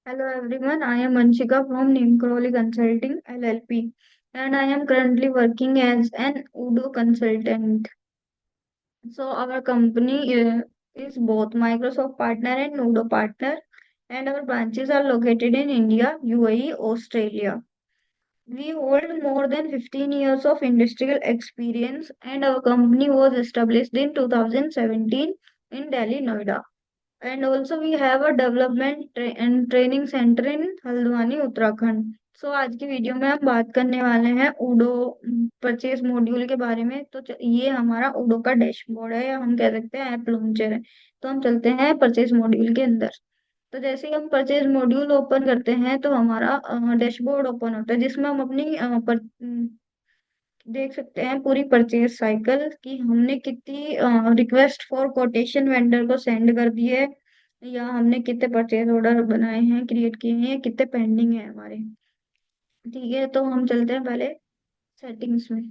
Hello everyone, I am Anshika from Neem Crowley Consulting LLP and I am currently working as an Udo consultant. So our company is both Microsoft partner and Udo partner and our branches are located in India, UAE, Australia. We hold more than 15 years of industrial experience and our company was established in 2017 in Delhi, Noida. And also we have a and training center in Haldwani Uttarakhand. आज की video में हम बात करने वाले हैं उडो purchase module के बारे में। ये हमारा उडो का डैशबोर्ड है या हम कह सकते हैं ऐप लॉन्चर है। तो हम चलते हैं परचेज मॉड्यूल के अंदर। तो जैसे ही हम परचेज मॉड्यूल ओपन करते हैं तो हमारा डैशबोर्ड ओपन होता है जिसमें हम अपनी देख सकते हैं पूरी परचेज साइकिल कि हमने कितनी रिक्वेस्ट फॉर कोटेशन वेंडर को सेंड कर दी है या हमने कितने परचेज ऑर्डर बनाए हैं, क्रिएट किए हैं, कितने पेंडिंग है हमारे। ठीक है, तो हम चलते हैं पहले सेटिंग्स में।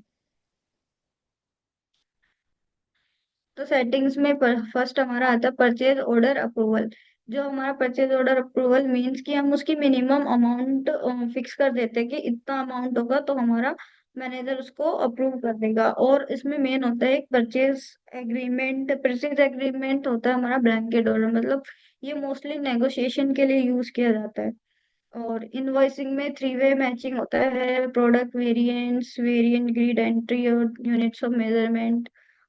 तो सेटिंग्स में फर्स्ट हमारा आता है परचेज ऑर्डर अप्रूवल। जो हमारा परचेज ऑर्डर अप्रूवल मीन्स कि हम उसकी मिनिमम अमाउंट फिक्स कर देते हैं कि इतना अमाउंट होगा तो हमारा मैनेजर उसको अप्रूव कर देगा। और इसमें मेन होता है एक परचेज एग्रीमेंट होता है हमारा ब्लैंकेट ऑर्डर, मतलब ये मोस्टली नेगोशिएशन के लिए यूज किया जाता है। और इनवॉइसिंग में थ्री वे मैचिंग होता है, product variants, variant grid entry और यूनिट्स ऑफ मेजरमेंट।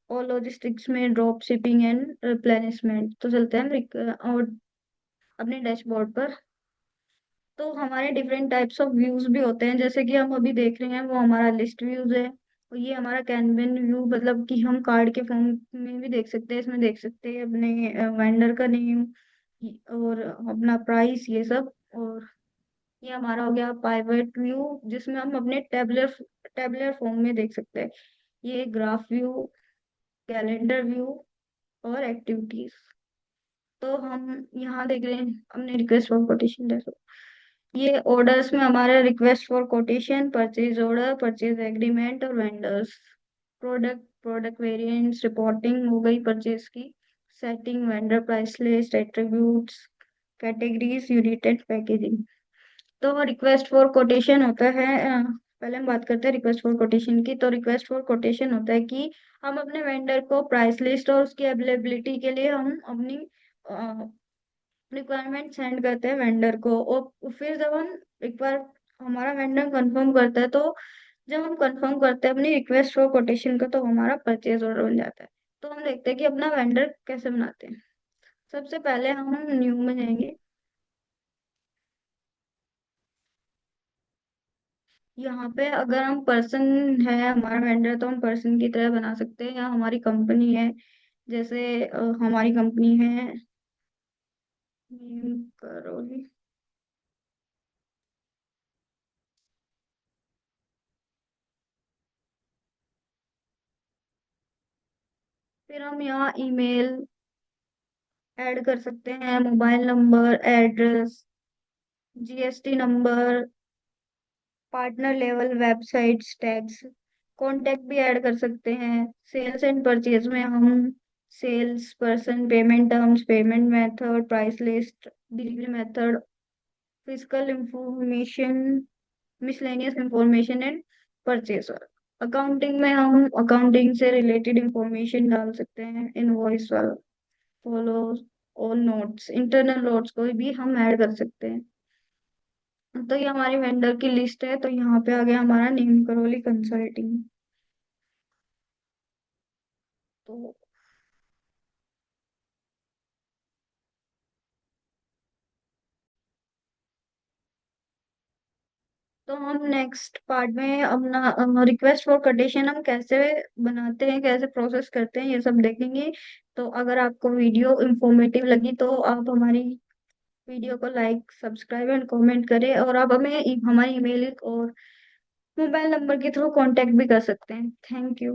और लॉजिस्टिक्स में ड्रॉप शिपिंग एंड रिप्लेनिशमेंट। तो चलते हैं और अपने डैशबोर्ड पर। तो हमारे डिफरेंट टाइप्स ऑफ व्यूज भी होते हैं, जैसे कि हम अभी देख रहे हैं वो हमारा लिस्ट व्यूज है। और ये हमारा कैनवन व्यू, मतलब कि हम कार्ड के फॉर्म में भी देख सकते हैं। इसमें देख सकते हैं अपने वेंडर का नेम और अपना प्राइस, ये सब। और ये हमारा हो गया पाइवट व्यू जिसमें हम अपने टेबलर टेबलर फॉर्म में देख सकते हैं। ये ग्राफ व्यू, कैलेंडर व्यू और एक्टिविटीज। तो हम यहाँ देख रहे हैं हमने रिक्वेस्ट फॉर कोटेशन देखो। ये ऑर्डर्स में हमारा request for quotation, purchase order, purchase agreement और वेंडर्स। प्रोडक्ट वेरिएंट्स, रिपोर्टिंग हो गई परचेज की, setting, vendor price list, attributes, categories, unit and packaging. तो रिक्वेस्ट फॉर कोटेशन होता है पहले हम बात करते हैं रिक्वेस्ट फॉर कोटेशन की। तो रिक्वेस्ट फॉर कोटेशन होता है कि हम अपने वेंडर को प्राइस लिस्ट और उसकी अवेलेबिलिटी के लिए हम अपनी रिक्वायरमेंट सेंड करते हैं वेंडर को। और फिर जब हम एक बार हमारा वेंडर कंफर्म करता है, तो जब हम कंफर्म करते हैं अपनी रिक्वेस्ट फॉर कोटेशन का, तो हमारा परचेज ऑर्डर बन जाता है। तो हम देखते हैं कि अपना वेंडर कैसे बनाते हैं। सबसे पहले हम न्यू में जाएंगे। यहाँ पे अगर हम पर्सन है हमारा वेंडर तो हम पर्सन की तरह बना सकते हैं, या हमारी कंपनी है जैसे हमारी कंपनी है करोगी। फिर हम यहाँ ईमेल ऐड कर सकते हैं, mobile number, address, GST number, partner level websites, tags, contact भी ऐड कर सकते हैं। सेल्स एंड परचेज में हम sales person, payment terms, payment method, price list, delivery method, physical information, miscellaneous information and purchaser. Accounting में हम accounting से related information डाल सकते हैं, इनवॉइस वाला, follow all notes, internal notes को भी हम ऐड कर सकते हैं। तो ये हमारी वेंडर की लिस्ट है। तो यहाँ पे आ गया हमारा नीम करोली कंसल्टिंग। तो तो हम नेक्स्ट पार्ट में अपना रिक्वेस्ट फॉर कोटेशन हम कैसे बनाते हैं, कैसे प्रोसेस करते हैं, ये सब देखेंगे। तो अगर आपको वीडियो इंफॉर्मेटिव लगी तो आप हमारी वीडियो को लाइक, सब्सक्राइब एंड कमेंट करें। और आप हमें हमारी ईमेल और मोबाइल नंबर के थ्रू कांटेक्ट भी कर सकते हैं। Thank you.